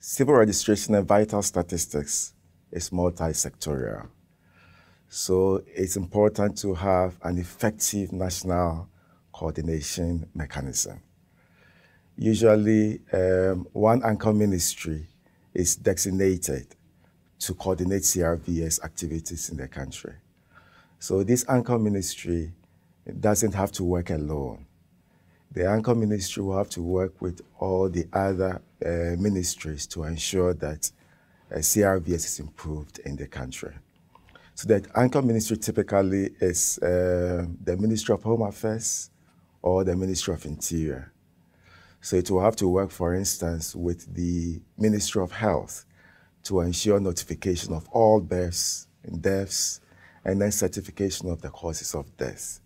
Civil registration and vital statistics is multi-sectorial. So it's important to have an effective national coordination mechanism. Usually, one anchor ministry is designated to coordinate CRVS activities in the country. So this anchor ministry doesn't have to work alone. The anchor ministry will have to work with all the other ministries to ensure that CRVS is improved in the country. So the anchor ministry typically is the Ministry of Home Affairs or the Ministry of Interior. So it will have to work, for instance, with the Ministry of Health to ensure notification of all births and deaths, and then certification of the causes of death.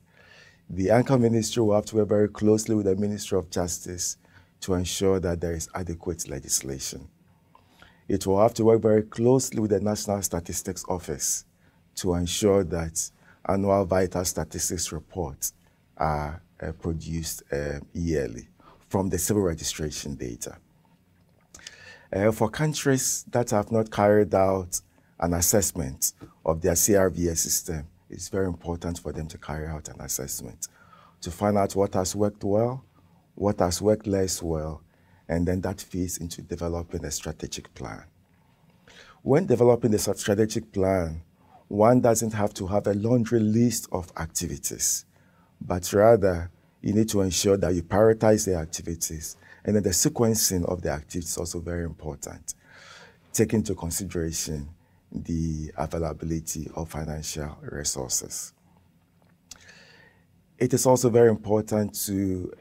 The anchor ministry will have to work very closely with the Ministry of Justice to ensure that there is adequate legislation. It will have to work very closely with the National Statistics Office to ensure that annual vital statistics reports are produced yearly from the civil registration data. For countries that have not carried out an assessment of their CRVS system, it's very important for them to carry out an assessment to find out what has worked well, what has worked less well, and then that feeds into developing a strategic plan. When developing a strategic plan, one doesn't have to have a laundry list of activities, but rather you need to ensure that you prioritize the activities, and then the sequencing of the activities is also very important, taking into consideration the availability of financial resources. It is also very important to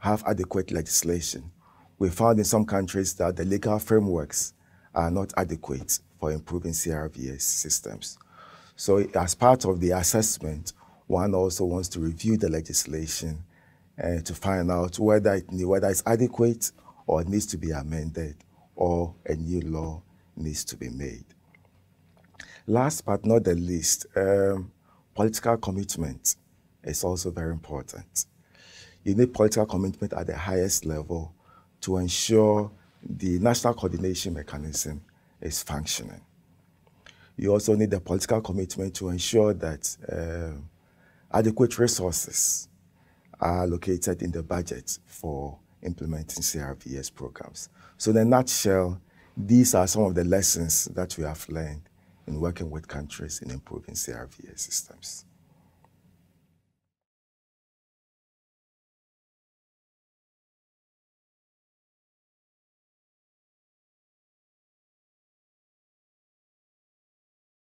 have adequate legislation. We found in some countries that the legal frameworks are not adequate for improving CRVS systems. So as part of the assessment, one also wants to review the legislation to find out whether it's adequate or it needs to be amended or a new law needs to be made. Last but not the least, political commitment is also very important. You need political commitment at the highest level to ensure the national coordination mechanism is functioning. You also need the political commitment to ensure that adequate resources are located in the budget for implementing CRVS programs. So in a nutshell, these are some of the lessons that we have learned in working with countries in improving CRVS systems.